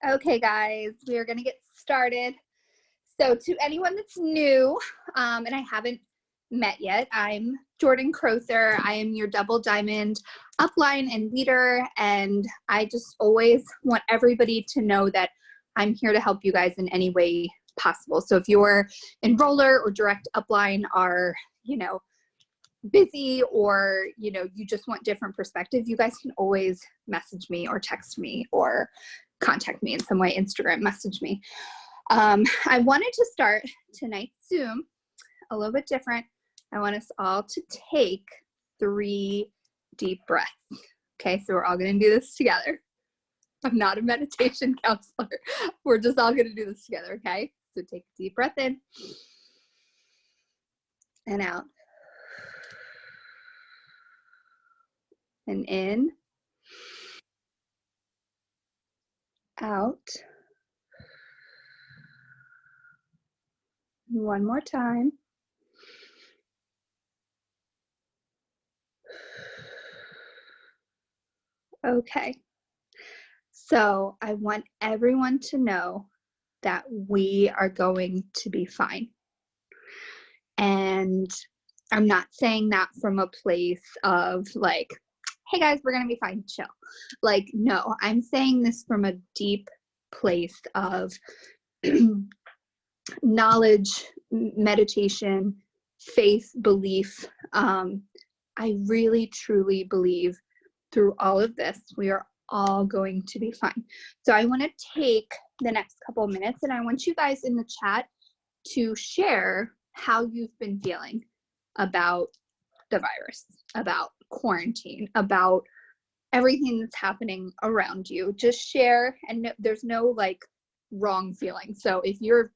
Okay, guys, we are going to get started. So to anyone that's new, and I haven't met yet, I'm Jordan Crowther. I am your double diamond upline and leader, and I just always want everybody to know that I'm here to help you guys in any way possible. So if your enroller or direct upline are, busy, or you just want different perspective, you guys can always message me or text me or contact me in some way, Instagram message me. I wanted to start tonight's Zoom a little bit different. I want us all to take 3 deep breaths. Okay, so we're all going to do this together. I'm not a meditation counselor. We're just all going to do this together, okay? So take a deep breath in and out. And in, out. One more time. Okay. So I want everyone to know that we are going to be fine. And I'm not saying that from a place of like, hey guys, we're going to be fine, chill. Like, no, I'm saying this from a deep place of knowledge, meditation, faith, belief. I really, truly believe through all of this, we are all going to be fine. So I want to take the next couple of minutes and I want you guys in the chat to share how you've been feeling about the virus, about quarantine, about everything that's happening around you. Just share, and there's no like wrong feeling. So if you're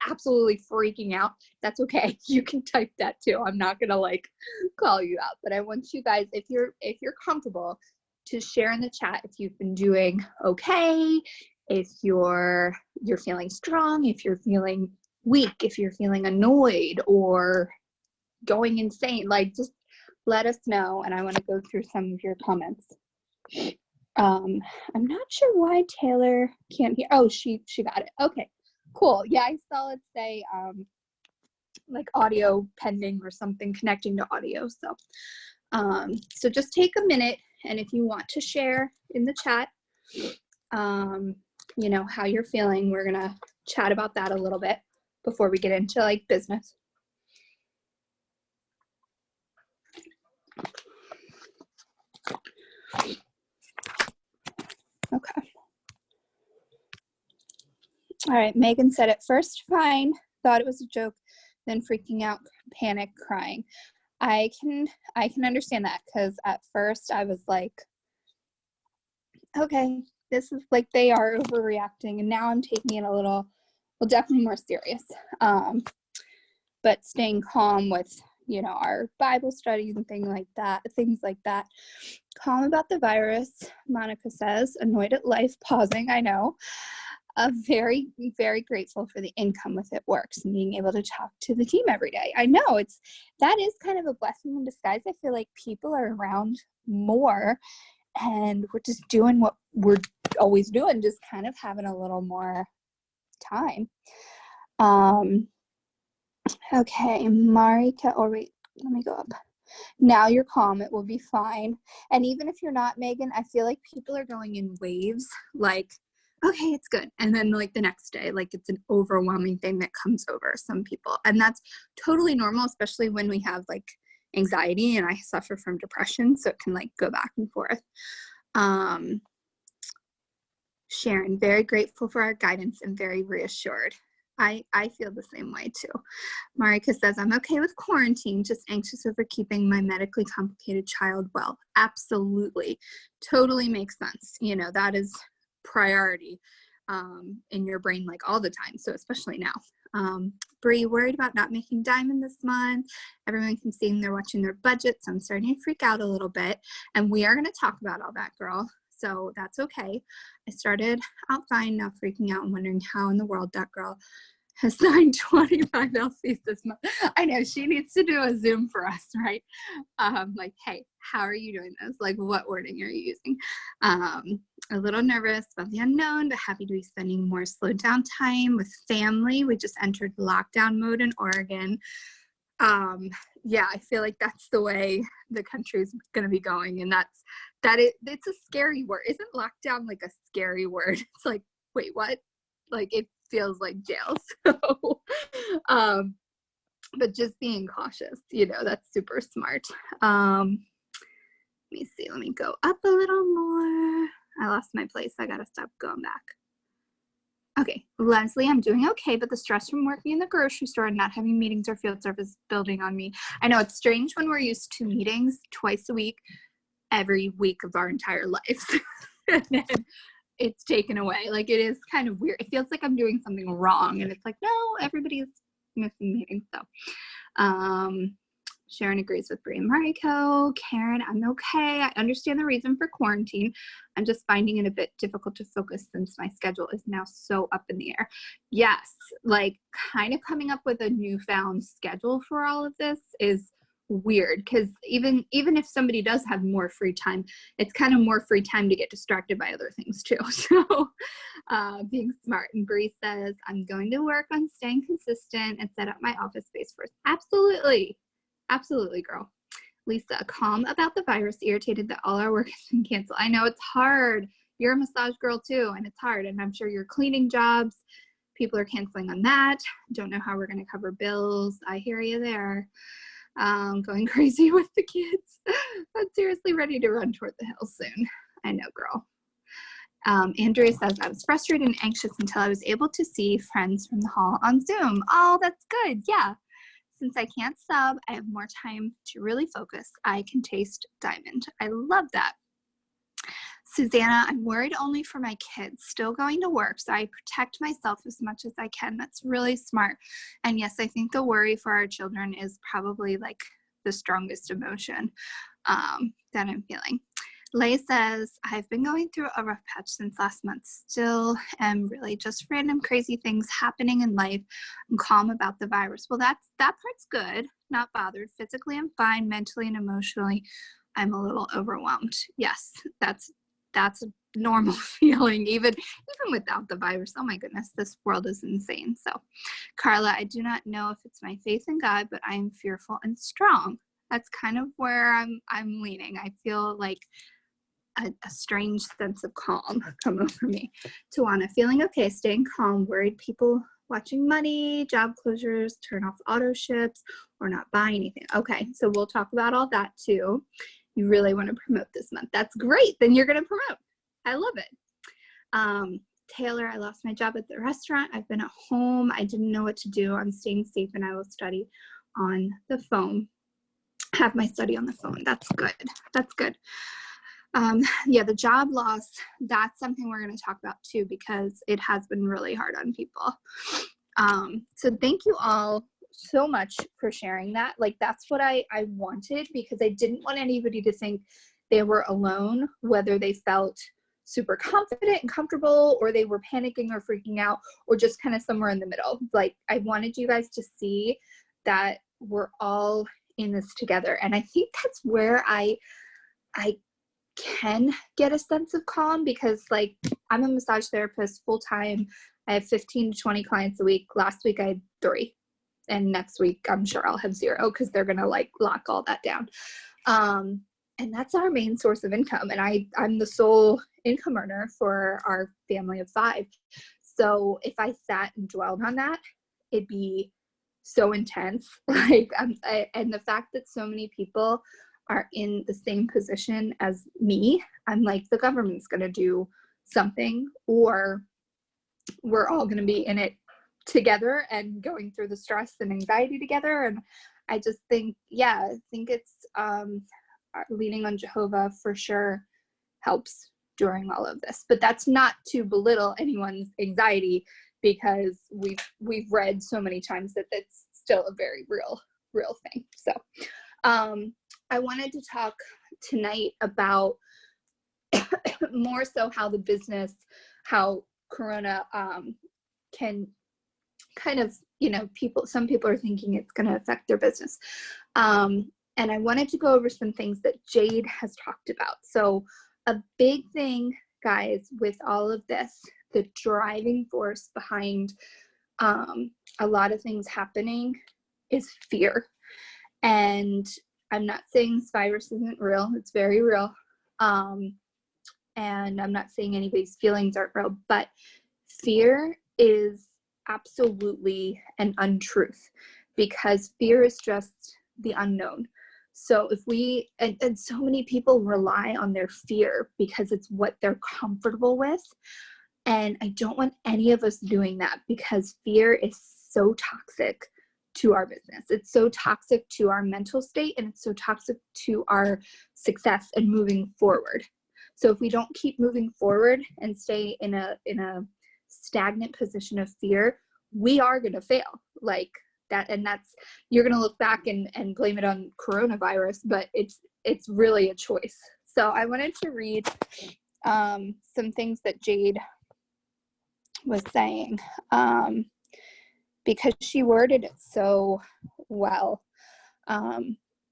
absolutely freaking out, that's okay. You can type that too. I'm not gonna like call you out, but I want you guys, if you're comfortable, to share in the chat if you've been doing okay, if you're feeling strong, if you're feeling weak, if you're feeling annoyed or going insane. Like, just let us know, and I want to go through some of your comments. I'm not sure why Taylor can't hear. Oh, she got it. Okay, cool. Yeah, I saw it say like audio pending or something, connecting to audio. So just take a minute, and if you want to share in the chat how you're feeling, we're gonna chat about that a little bit before we get into like business. Okay. All right, Megan said at first fine, thought it was a joke, then freaking out, panic, crying. I can understand that, because at first I was like, okay, this is like, they are overreacting, and now I'm taking it a little, well, definitely more serious. But staying calm with, our Bible studies and things like that. Calm about the virus, Monica says, annoyed at life, pausing, I know. Very, very grateful for the income with It Works and being able to talk to the team every day. I know that is kind of a blessing in disguise. I feel like people are around more and we're just doing what we're always doing, just kind of having a little more time. Okay, Marika, or wait, let me go up. Now you're calm, it will be fine. And even if you're not, Megan, I feel like people are going in waves, like, okay, it's good. And then like the next day, like it's an overwhelming thing that comes over some people. And that's totally normal, especially when we have like anxiety, and I suffer from depression. So it can like go back and forth. Sharon, very grateful for our guidance and very reassured. I feel the same way too. Marika says, I'm okay with quarantine, just anxious over keeping my medically complicated child well. Absolutely. Totally makes sense. That is priority in your brain like all the time. So especially now. Bree, worried about not making diamond this month. Everyone can see they're watching their budget. So I'm starting to freak out a little bit. And we are going to talk about all that, girl. So that's okay. I started out fine, now freaking out and wondering how in the world that girl has signed 25 LCs this month. I know she needs to do a Zoom for us, right? Like, hey, how are you doing this? Like, what wording are you using? A little nervous about the unknown, but happy to be spending more slowed down time with family. We just entered lockdown mode in Oregon. Yeah, I feel like that's the way the country's going to be going. And it's a scary word. Isn't lockdown like a scary word? It's like, wait, what? Like, it feels like jail. So, but just being cautious, that's super smart. Let me see. Let me go up a little more. I lost my place. I got to stop going back. Okay, Leslie, I'm doing okay, but the stress from working in the grocery store and not having meetings or field service building on me. I know it's strange when we're used to meetings twice a week, every week of our entire lives. And then it's taken away. Like, it is kind of weird. It feels like I'm doing something wrong. And it's like, no, everybody's missing meetings. So, Sharon agrees with Brie and Mariko. Karen, I'm okay. I understand the reason for quarantine. I'm just finding it a bit difficult to focus since my schedule is now so up in the air. Yes, like kind of coming up with a newfound schedule for all of this is weird, because even if somebody does have more free time, it's kind of more free time to get distracted by other things too. So being smart. And Brie says, I'm going to work on staying consistent and set up my office space first. Absolutely, girl. Lisa, calm about the virus, irritated that all our work has been canceled. I know it's hard. You're a massage girl too, and it's hard. And I'm sure you're cleaning jobs. People are canceling on that. Don't know how we're going to cover bills. I hear you there. Going crazy with the kids. I'm seriously ready to run toward the hills soon. I know, girl. Andrea says, I was frustrated and anxious until I was able to see friends from the hall on Zoom. Oh, that's good. Yeah. Since I can't sub, I have more time to really focus. I can taste diamond. I love that. Susanna, I'm worried only for my kids, still going to work, so I protect myself as much as I can. That's really smart. And yes, I think the worry for our children is probably like the strongest emotion that I'm feeling. Leigh says, I've been going through a rough patch since last month. Still am really just random crazy things happening in life. I'm calm about the virus. Well, that part's good. Not bothered. Physically, I'm fine. Mentally and emotionally, I'm a little overwhelmed. Yes, that's a normal feeling, even without the virus. Oh my goodness, this world is insane. So, Carla, I do not know if it's my faith in God, but I am fearful and strong. That's kind of where I'm leaning. I feel like a strange sense of calm come over me. Tawana, feeling okay, staying calm, worried people watching money, job closures, turn off auto ships, or not buy anything. Okay, so we'll talk about all that too. You really want to promote this month. That's great. Then you're going to promote. I love it. Taylor, I lost my job at the restaurant. I've been at home. I didn't know what to do. I'm staying safe and I will study on the phone. Have my study on the phone. That's good. That's good. Yeah, the job loss, that's something we're going to talk about too, because it has been really hard on people. So thank you all so much for sharing that. Like, that's what I wanted, because I didn't want anybody to think they were alone, whether they felt super confident and comfortable, or they were panicking or freaking out, or just kind of somewhere in the middle. Like, I wanted you guys to see that we're all in this together. And I think that's where I can get a sense of calm, because like, I'm a massage therapist full-time. I have 15 to 20 clients a week. Last week I had 3, and next week I'm sure I'll have 0, because they're gonna like lock all that down. And that's our main source of income, and I'm the sole income earner for our family of 5. So if I sat and dwelled on that, it'd be so intense. Like, and the fact that so many people are in the same position as me, I'm like, the government's going to do something, or we're all going to be in it together and going through the stress and anxiety together. And I just think, yeah, I think it's leaning on Jehovah for sure helps during all of this. But that's not to belittle anyone's anxiety, because we've read so many times that that's still a very real thing. So I wanted to talk tonight about more so how the business, how Corona can kind of, some people are thinking it's going to affect their business. And I wanted to go over some things that Jade has talked about. So a big thing, guys, with all of this, the driving force behind a lot of things happening is fear. And I'm not saying this virus isn't real. It's very real. And I'm not saying anybody's feelings aren't real, but fear is absolutely an untruth, because fear is just the unknown. So if we, and so many people rely on their fear because it's what they're comfortable with. And I don't want any of us doing that, because fear is so toxic to our business. It's so toxic to our mental state, and it's so toxic to our success and moving forward. So if we don't keep moving forward and stay in a stagnant position of fear, we are going to fail like that. And that's, you're going to look back and blame it on coronavirus, but it's really a choice. So I wanted to read some things that Jade was saying, because she worded it so well.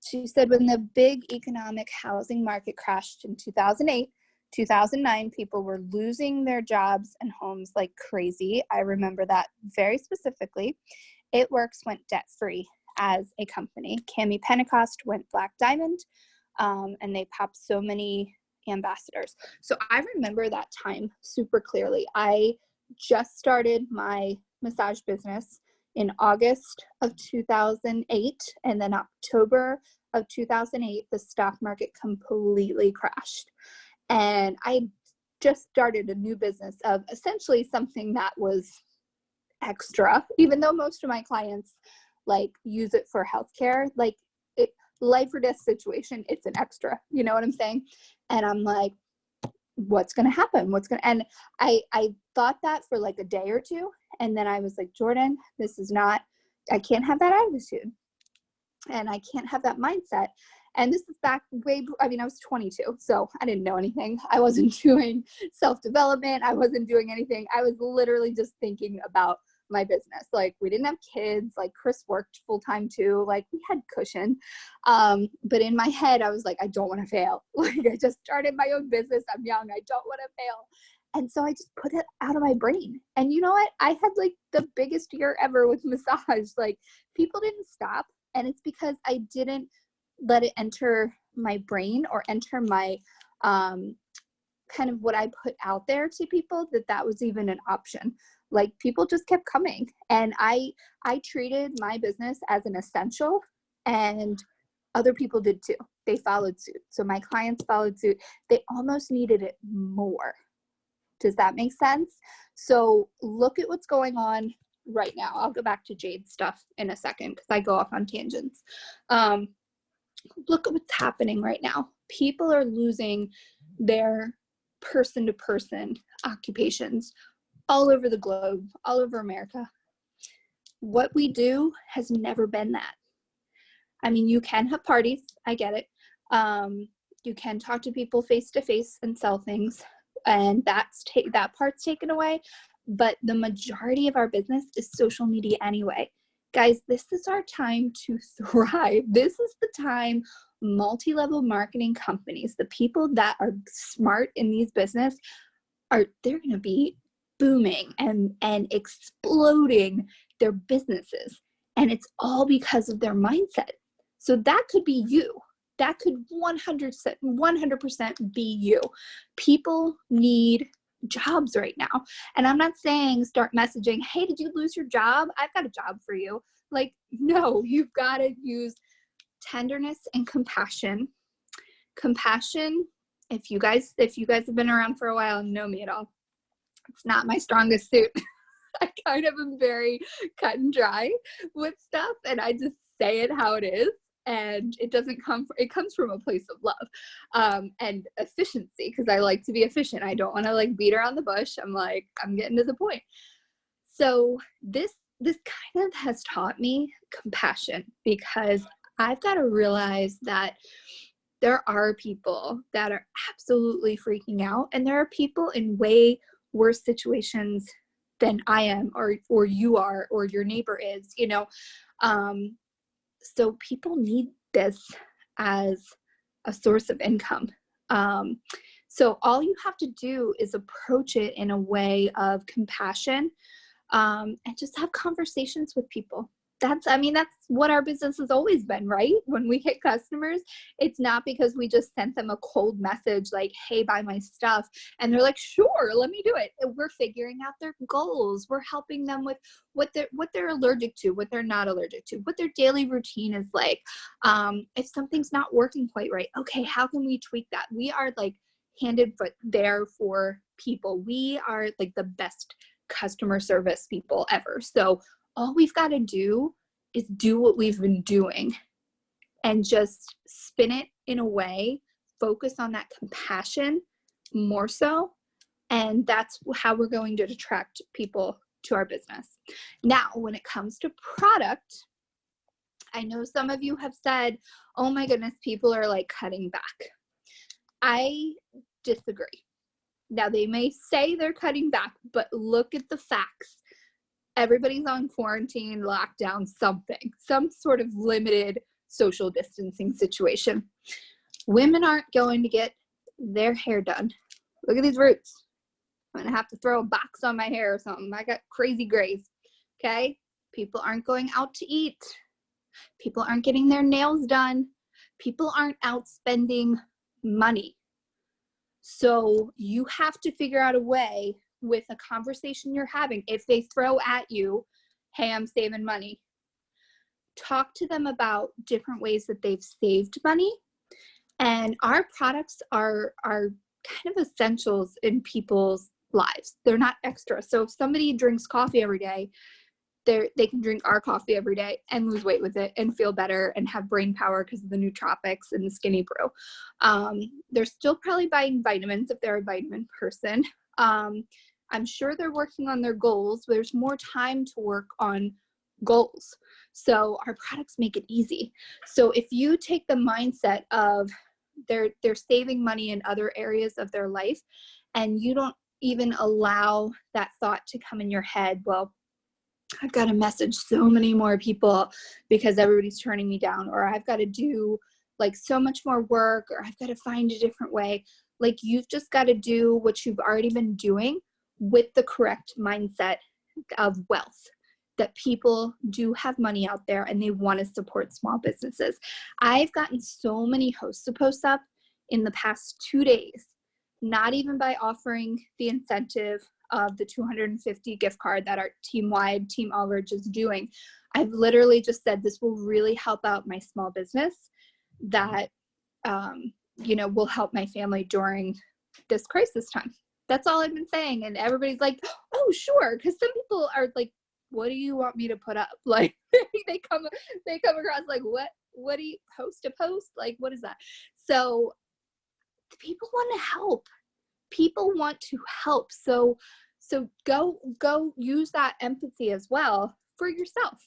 She said, when the big economic housing market crashed in 2008, 2009, people were losing their jobs and homes like crazy. I remember that very specifically. It Works went debt-free as a company. Cami Pentecost went Black Diamond, and they popped so many ambassadors. So I remember that time super clearly. I just started my massage business in August of 2008, and then October of 2008, the stock market completely crashed. And I just started a new business of essentially something that was extra, even though most of my clients like use it for healthcare, like it, life or death situation, it's an extra, you know what I'm saying? And I'm like, what's going to happen? And I thought that for like a day or two. And then I was like, Jordan, this is not, I can't have that attitude. And I can't have that mindset. And this is back way, I mean, I was 22, so I didn't know anything. I wasn't doing self-development. I wasn't doing anything. I was literally just thinking about my business. Like, we didn't have kids. Like, Chris worked full time too. Like, we had cushion. But in my head, I was like, I don't want to fail. Like, I just started my own business. I'm young. I don't want to fail. And so I just put it out of my brain. And you know what? I had like the biggest year ever with massage. Like, people didn't stop. And it's because I didn't let it enter my brain or enter my kind of what I put out there to people, that was even an option. Like, people just kept coming, and I treated my business as an essential, and other people did too. They followed suit. So my clients followed suit. They almost needed it more. Does that make sense? So look at what's going on right now. I'll go back to Jade's stuff in a second because I go off on tangents. Look at what's happening right now. People are losing their person-to-person occupations all over the globe, all over America. What we do has never been that. I mean, you can have parties. I get it. You can talk to people face-to-face and sell things, and that part's taken away. But the majority of our business is social media anyway. Guys, this is our time to thrive. This is the time multi-level marketing companies, the people that are smart in these business, they're going to be booming and exploding their businesses. And it's all because of their mindset. So that could be you. That could 100% be you. People need jobs right now. And I'm not saying start messaging, hey, did you lose your job? I've got a job for you. Like, no, you've got to use tenderness and compassion. Compassion, if you guys have been around for a while and know me at all, it's not my strongest suit. I kind of am very cut and dry with stuff, and I just say it how it is. And it comes from a place of love and efficiency, because I like to be efficient. I don't want to like beat around the bush. I'm getting to the point. So this kind of has taught me compassion, because I've got to realize that there are people that are absolutely freaking out, and there are people in way worse situations than I am, or you are, or your neighbor is, you know. So people need this as a source of income. So all you have to do is approach it in a way of compassion, and just have conversations with people. That's what our business has always been, right? When we hit customers, it's not because we just sent them a cold message like, hey, buy my stuff. And they're like, sure, let me do it. We're figuring out their goals. We're helping them with what they're allergic to, what they're not allergic to, what their daily routine is like. If something's not working quite right, okay, how can we tweak that? We are like handed foot there for people. We are like the best customer service people ever. So all we've got to do is do what we've been doing and just spin it in a way, focus on that compassion more so. And that's how we're going to attract people to our business. Now, when it comes to product, I know some of you have said, oh my goodness, people are like cutting back. I disagree. Now, they may say they're cutting back, but look at the facts. Everybody's on quarantine, lockdown, some sort of limited social distancing situation. Women aren't going to get their hair done. Look at these roots. I'm gonna have to throw a box on my hair or something. I got crazy grays, okay? People aren't going out to eat. People aren't getting their nails done. People aren't out spending money. So you have to figure out a way with a conversation you're having. If they throw at you, hey, I'm saving money, talk to them about different ways that they've saved money. And our products are kind of essentials in people's lives. They're not extra. So if somebody drinks coffee every day, they can drink our coffee every day and lose weight with it and feel better and have brain power because of the nootropics and the Skinny Brew. They're still probably buying vitamins if they're a vitamin person. I'm sure they're working on their goals. There's more time to work on goals. So our products make it easy. So if you take the mindset of they're saving money in other areas of their life, and you don't even allow that thought to come in your head, well, I've got to message so many more people because everybody's turning me down, or I've got to do like so much more work, or I've got to find a different way. Like, you've just got to do what you've already been doing with the correct mindset of wealth, that people do have money out there and they want to support small businesses. I've gotten so many host to posts up in the past 2 days, not even by offering the incentive of the 250 gift card that our team-wide Team Allridge is doing. I've literally just said this will really help out my small business, that will help my family during this crisis time. That's all I've been saying. And everybody's like, oh, sure. Because some people are like, what do you want me to put up? Like they come across like, what do you post a post? Like, what is that? So people want to help. People want to help. So go use that empathy as well for yourself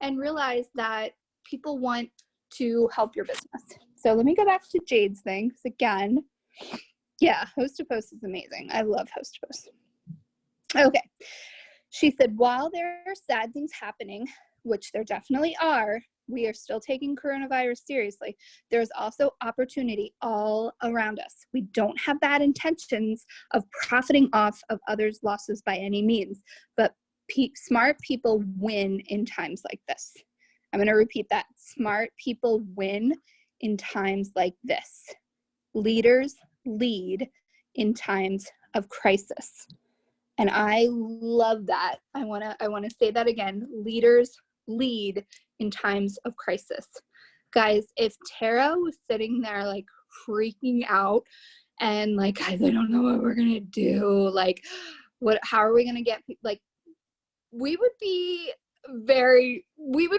and realize that people want to help your business. So let me go back to Jade's thing. Because again, yeah, host to post is amazing. I love host to post. Okay. She said, while there are sad things happening, which there definitely are, we are still taking coronavirus seriously. There's also opportunity all around us. We don't have bad intentions of profiting off of others' losses by any means, but smart people win in times like this. I'm going to repeat that. Smart people win in times like this. Leaders lead in times of crisis. And I love that. I want to say that again. Leaders lead in times of crisis. Guys, if Tara was sitting there like freaking out and like, guys, I don't know what we're going to do. Like, how are we going to get, like, we would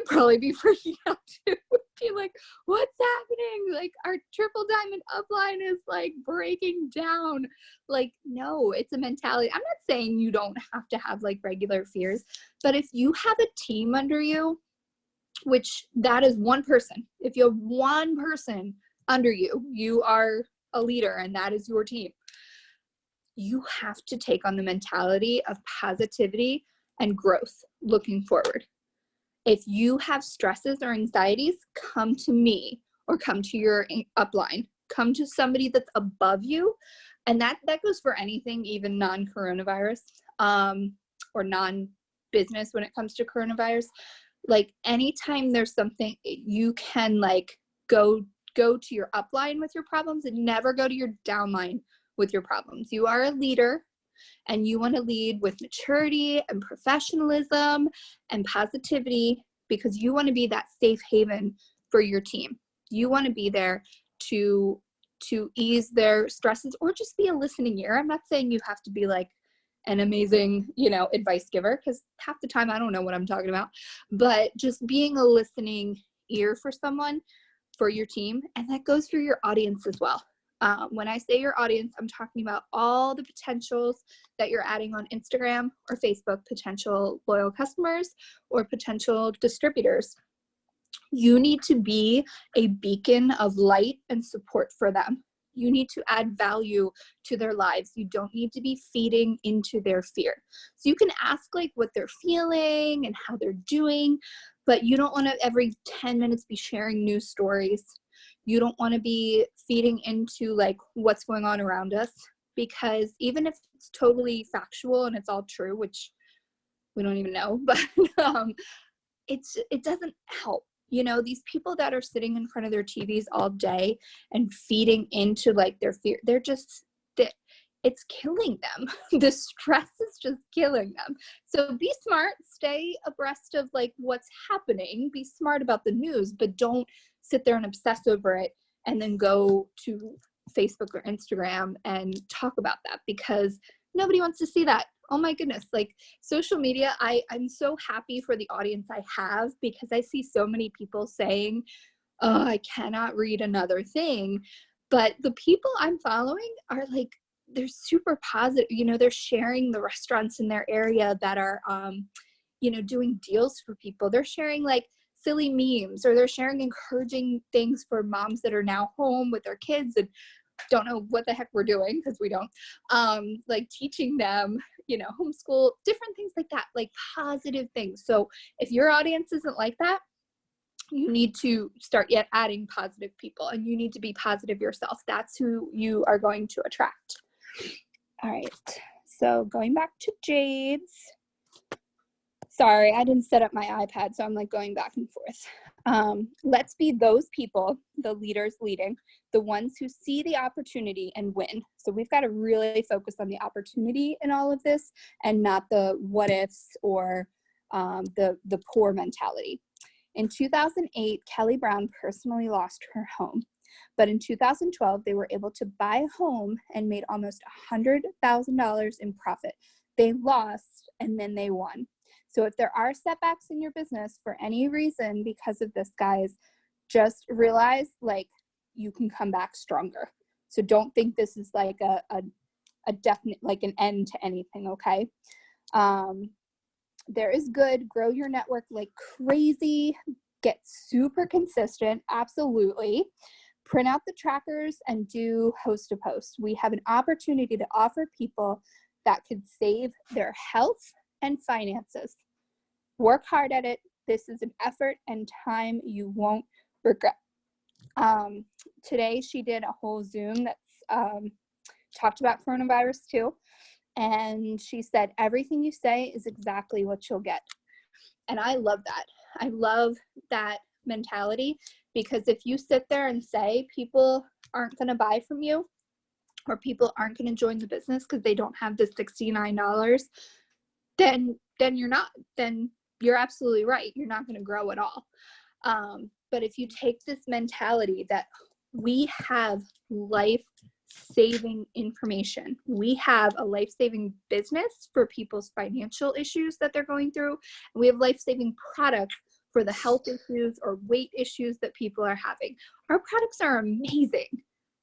probably be freaking out too. Be like, what's happening? Like, our triple diamond upline is like breaking down. Like, no, it's a mentality. I'm not saying you don't have to have like regular fears, but if you have a team under you, which that is one person, if you have one person under you, you are a leader and that is your team. You have to take on the mentality of positivity and growth looking forward. If you have stresses or anxieties, come to me or come to your upline. Come to somebody that's above you, And that goes for anything, even non-coronavirus, or non-business when it comes to coronavirus. Like anytime there's something, you can like go to your upline with your problems and never go to your downline with your problems. You are a leader and you want to lead with maturity and professionalism and positivity, because you want to be that safe haven for your team. You want to be there to ease their stresses, or just be a listening ear. I'm not saying you have to be like an amazing, advice giver, because half the time I don't know what I'm talking about, but just being a listening ear for someone, for your team. And that goes for your audience as well. When I say your audience, I'm talking about all the potentials that you're adding on Instagram or Facebook, potential loyal customers or potential distributors. You need to be a beacon of light and support for them. You need to add value to their lives. You don't need to be feeding into their fear. So you can ask like what they're feeling and how they're doing, but you don't want to every 10 minutes be sharing news stories. You don't want to be feeding into like what's going on around us, because even if it's totally factual and it's all true, which we don't even know, but it doesn't help. These people that are sitting in front of their TVs all day and feeding into like their fear, it's killing them. The stress is just killing them. So be smart, stay abreast of like what's happening, be smart about the news, but don't sit there and obsess over it and then go to Facebook or Instagram and talk about that, because nobody wants to see that. Oh my goodness, like social media, I'm so happy for the audience I have, because I see so many people saying, oh, I cannot read another thing. But the people I'm following are like, they're super positive. They're sharing the restaurants in their area that are, doing deals for people. They're sharing like silly memes, or they're sharing encouraging things for moms that are now home with their kids and don't know what the heck we're doing, because we don't, like teaching them, homeschool, different things like that, like positive things. So if your audience isn't like that, you need to start yet adding positive people, and you need to be positive yourself. That's who you are going to attract. All right, so going back to Jade's. Sorry, I didn't set up my iPad, so I'm like going back and forth. Let's be those people, the leaders leading, the ones who see the opportunity and win. So we've got to really focus on the opportunity in all of this, and not the what ifs or the poor mentality. In 2008, Kelly Brown personally lost her home. But in 2012, they were able to buy a home and made almost $100,000 in profit. They lost and then they won. So if there are setbacks in your business for any reason because of this, guys, just realize like you can come back stronger. So don't think this is like a definite, like an end to anything, okay? There is good. Grow your network like crazy. Get super consistent. Absolutely. Print out the trackers and do host to post. We have an opportunity to offer people that could save their health and finances. Work hard at it. This is an effort and time you won't regret. Today she did a whole Zoom that's talked about coronavirus too. And she said, everything you say is exactly what you'll get. And I love that. I love that mentality, because if you sit there and say people aren't going to buy from you, or people aren't going to join the business because they don't have the $69, then you're absolutely right. You're not going to grow at all. But if you take this mentality that we have life-saving information, we have a life-saving business for people's financial issues that they're going through, and we have life-saving products for the health issues or weight issues that people are having. Our products are amazing.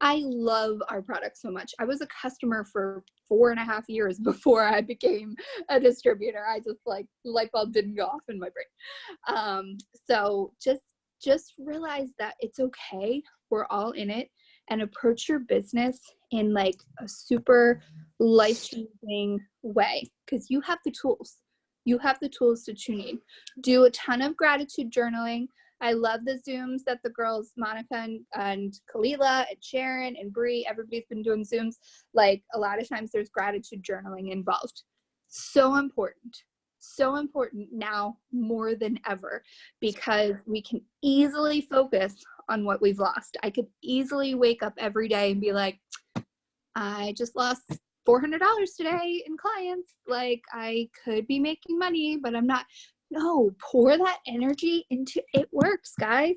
I love our products so much. I was a customer for 4.5 years before I became a distributor. I just like light bulb didn't go off in my brain. So just realize that it's okay. We're all in it, and approach your business in like a super life-changing way, because you have the tools. You have the tools to tune in. Do a ton of gratitude journaling. I love the Zooms that the girls, Monica and Kalila and Sharon and Bree, everybody's been doing Zooms. Like, a lot of times there's gratitude journaling involved. So important now more than ever, because we can easily focus on what we've lost. I could easily wake up every day and be like, I just lost $400 today in clients. Like, I could be making money, but I'm not. No, pour that energy into it. Works, guys.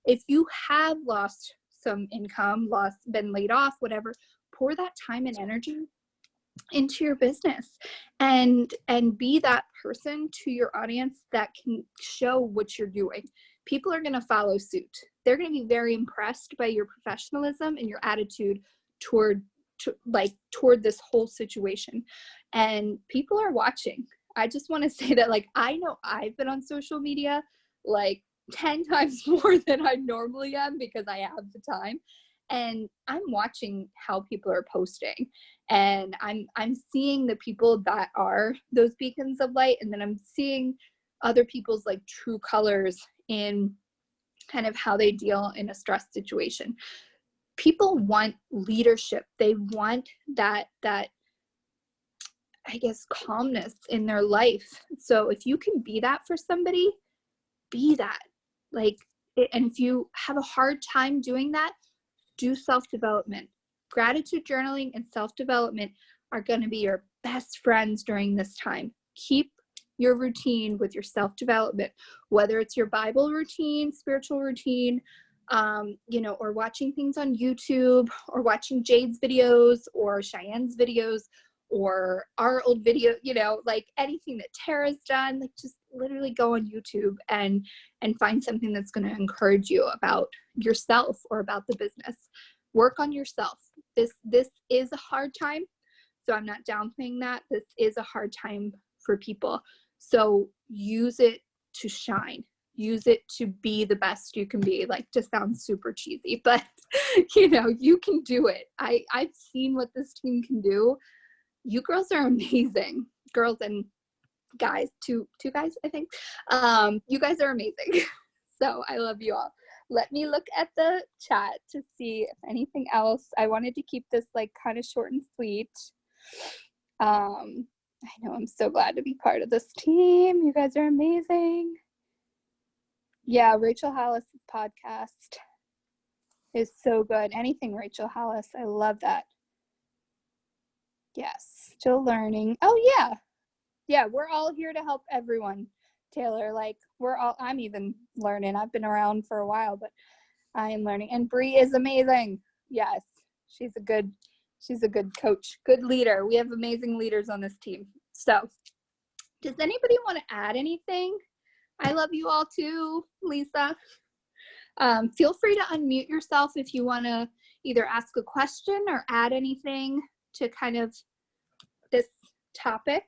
If you have lost some income, been laid off, whatever, pour that time and energy into your business, and be that person to your audience that can show what you're doing. People are going to follow suit. They're going to be very impressed by your professionalism and your attitude toward this whole situation. And people are watching. I just want to say that, like, I know I've been on social media like 10 times more than I normally am because I have the time. And I'm watching how people are posting, and I'm seeing the people that are those beacons of light, and then I'm seeing other people's like true colors in kind of how they deal in a stress situation. People want leadership. They want that I guess calmness in their life. So if you can be that for somebody, be that. Like, and if you have a hard time doing that, do self-development. Gratitude journaling and self-development are going to be your best friends during this time. Keep your routine with your self-development, whether it's your Bible routine, spiritual routine, or watching things on YouTube, or watching Jade's videos or Cheyenne's videos, or our old video, like anything that Tara's done. Like, just literally go on YouTube and find something that's going to encourage you about yourself or about the business. Work on yourself. This is a hard time, so I'm not downplaying that. This is a hard time for people. So use it to shine. Use it to be the best you can be. Like, to sound super cheesy, but you can do it. I've seen what this team can do. You girls are amazing. Girls and guys, two guys, I think. You guys are amazing. So I love you all. Let me look at the chat to see if anything else. I wanted to keep this like kind of short and sweet. I know, I'm so glad to be part of this team. You guys are amazing. Yeah, Rachel Hollis's podcast is so good. Anything Rachel Hollis, I love that. Yes, still learning. Oh yeah, we're all here to help everyone, Taylor. Like, I'm even learning. I've been around for a while, but I am learning. And Bree is amazing. Yes, she's a good coach, good leader. We have amazing leaders on this team. So does anybody want to add anything? I love you all too, Lisa. Feel free to unmute yourself if you want to either ask a question or add anything to kind of this topic.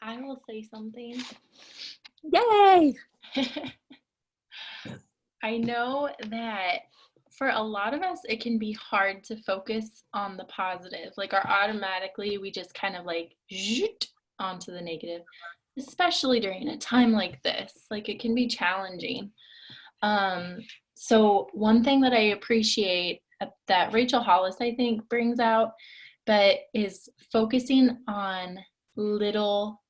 I will say something. Yay! I know that for a lot of us, it can be hard to focus on the positive. Like, automatically we just kind of like zoot onto the negative, especially during a time like this. Like, it can be challenging. So one thing that I appreciate that Rachel Hollis, I think, brings out, but is focusing on little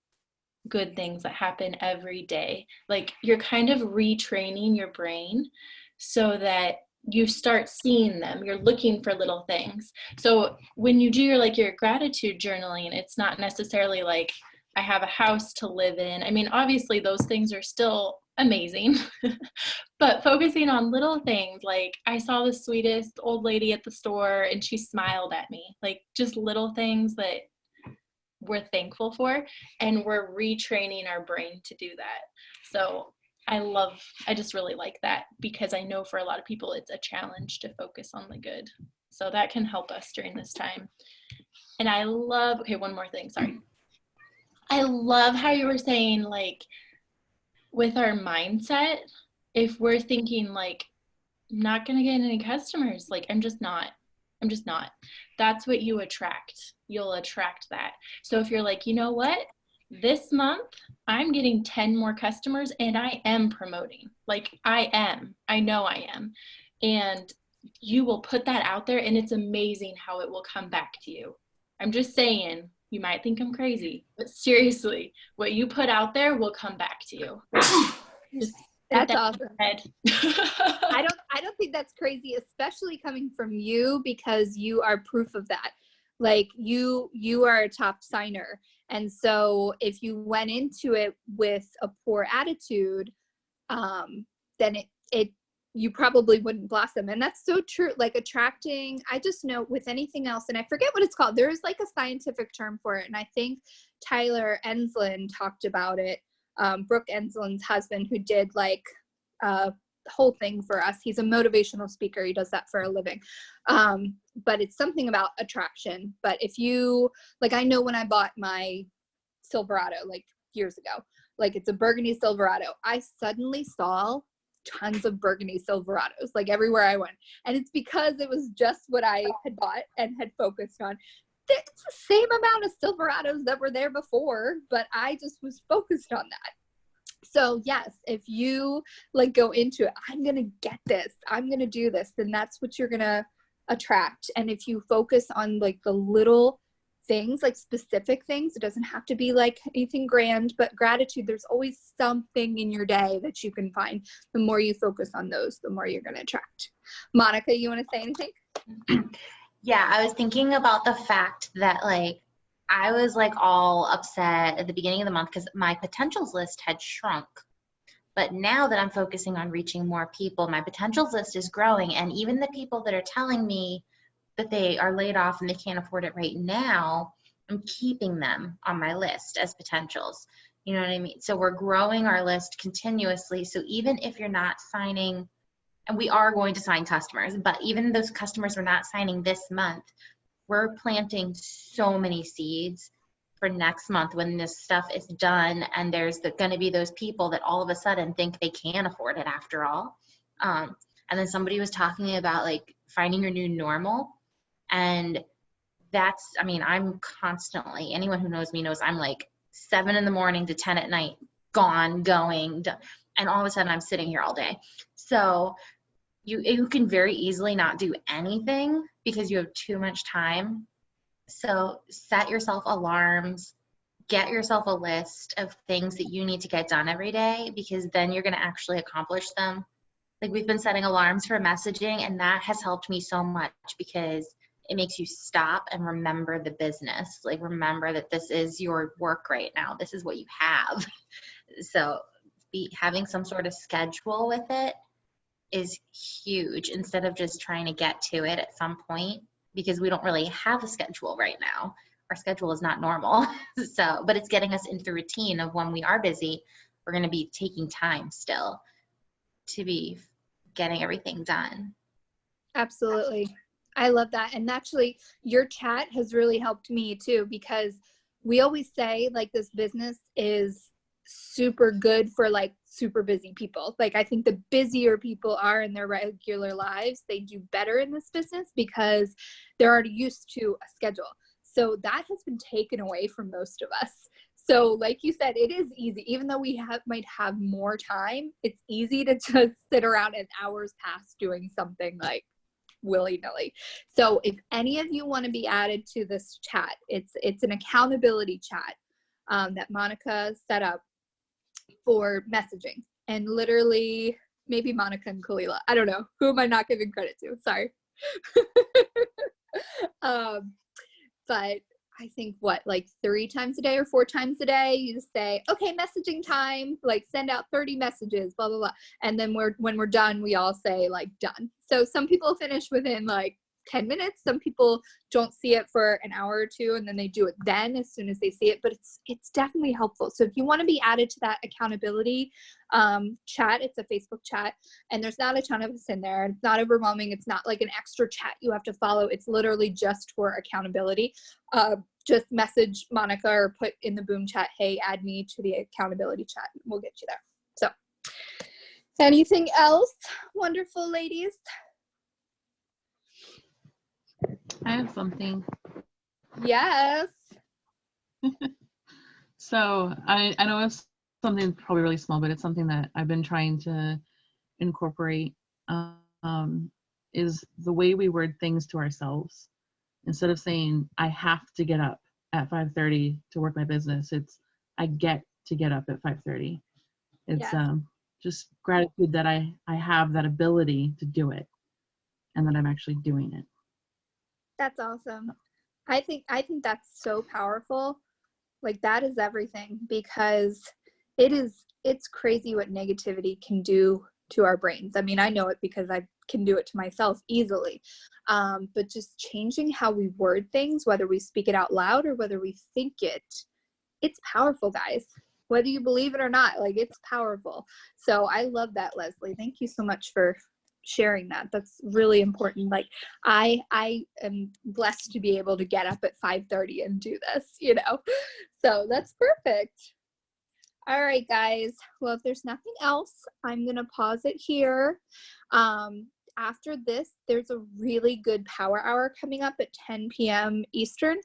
good things that happen every day. Like, you're kind of retraining your brain so that you start seeing them. You're looking for little things. So when you do your gratitude journaling, it's not necessarily like, I have a house to live in. I mean, obviously those things are still amazing, but focusing on little things, like, I saw the sweetest old lady at the store and she smiled at me. Like, just little things that we're thankful for, and we're retraining our brain to do that. So I just really like that, because I know for a lot of people it's a challenge to focus on the good. So that can help us during this time. And I love, okay, one more thing, sorry. I love how you were saying, like, with our mindset, if we're thinking like, I'm not going to get any customers, like, I'm just not. That's what you attract. You'll attract that. So if you're like, you know what? this month I'm getting 10 more customers and I am promoting. Like I know I am. And you will put that out there and it's amazing how it will come back to you. I'm just saying, you might think I'm crazy, but seriously, what you put out there will come back to you. Just That's awesome. I don't think that's crazy, especially coming from you, because you are proof of that. Like you are a top signer. And so if you went into it with a poor attitude, then you probably wouldn't blossom. And that's so true. Like attracting, I just know with anything else, and I forget what it's called. There is like a scientific term for it. And I think Tyler Enslin talked about it. Brooke Enslin's husband, who did like the whole thing for us. He's a motivational speaker. He does that for a living. But it's something about attraction. But if you, like, I know when I bought my Silverado like years ago, like it's a burgundy Silverado, I suddenly saw tons of burgundy Silverados like everywhere I went. And it's because it was just what I had bought and had focused on. It's the same amount of Silverados that were there before, but I just was focused on that. So yes, if you like go into it, I'm going to get this, I'm going to do this, then that's what you're going to attract. And if you focus on like the little things, like specific things, it doesn't have to be like anything grand, but gratitude, there's always something in your day that you can find. The more you focus on those, the more you're going to attract. Monica, you want to say anything? Yeah, I was thinking about the fact that like I was like all upset at the beginning of the month because my potentials list had shrunk. But now that I'm focusing on reaching more people, my potentials list is growing. And even the people that are telling me that they are laid off and they can't afford it right now, I'm keeping them on my list as potentials. You know what I mean? So we're growing our list continuously. So even if you're not signing, and we are going to sign customers, but even those customers we're not signing this month, we're planting so many seeds for next month when this stuff is done, and there's going to be those people that all of a sudden think they can afford it after all. And then somebody was talking about like finding your new normal, and that's, I mean, I'm constantly, anyone who knows me knows I'm like 7 a.m. to 10 p.m, gone, going, and all of a sudden I'm sitting here all day. So you can very easily not do anything because you have too much time. So set yourself alarms, get yourself a list of things that you need to get done every day, because then you're going to actually accomplish them. Like we've been setting alarms for messaging, and that has helped me so much because it makes you stop and remember the business. Like remember that this is your work right now. This is what you have. So having some sort of schedule with it is huge, instead of just trying to get to it at some point, because we don't really have a schedule right now. Our schedule is not normal. So, but it's getting us into the routine of when we are busy, we're going to be taking time still to be getting everything done. Absolutely. I love that. And actually your chat has really helped me too, because we always say like this business is super good for like super busy people. Like I think the busier people are in their regular lives, they do better in this business because they're already used to a schedule. So that has been taken away from most of us. So like you said, it is easy, even though we might have more time, it's easy to just sit around and hours pass doing something like willy-nilly. So if any of you want to be added to this chat, it's an accountability chat that Monica set up for messaging. And literally, maybe Monica and Kalila, I don't know, who am I not giving credit to? Sorry. But I think like 3 times a day or 4 times a day, you just say, okay, messaging time, like send out 30 messages, blah, blah, blah. And then when we're done, we all say like done. So some people finish within like 10 minutes. Some people don't see it for an hour or 2, and then they do it then as soon as they see it, but it's definitely helpful. So if you want to be added to that accountability chat, it's a Facebook chat, and there's not a ton of us in there. It's not overwhelming. It's not like an extra chat you have to follow. It's literally just for accountability. Just message Monica or put in the Boom chat, hey, add me to the accountability chat. We'll get you there. So anything else, wonderful ladies? I have something. Yes. So I know it's something probably really small, but it's something that I've been trying to incorporate, is the way we word things to ourselves. Instead of saying, I have to get up at 5:30 to work my business, it's I get to get up at 5:30. It's Yes. just gratitude that I have that ability to do it and that I'm actually doing it. That's awesome. I think that's so powerful. Like that is everything, because it's crazy what negativity can do to our brains. I mean, I know it because I can do it to myself easily. But just changing how we word things, whether we speak it out loud or whether we think it, it's powerful, guys. Whether you believe it or not, like it's powerful. So I love that, Leslie. Thank you so much for sharing that. That's really important. Like I am blessed to be able to get up at 5:30 and do this, you know. So that's perfect. All right, guys. Well, if there's nothing else, I'm going to pause it here. After this, there's a really good power hour coming up at 10 p.m. Eastern.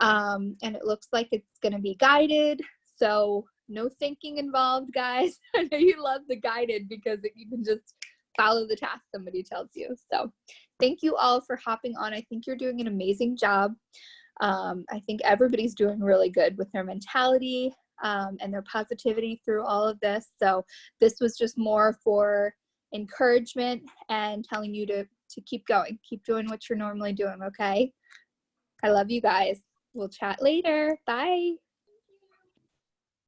And it looks like it's going to be guided. So no thinking involved, guys. I know you love the guided because you can just follow the task somebody tells you. So thank you all for hopping on. I think you're doing an amazing job. I think everybody's doing really good with their mentality and their positivity through all of this. So this was just more for encouragement and telling you to keep going, keep doing what you're normally doing. Okay. I love you guys. We'll chat later. Bye.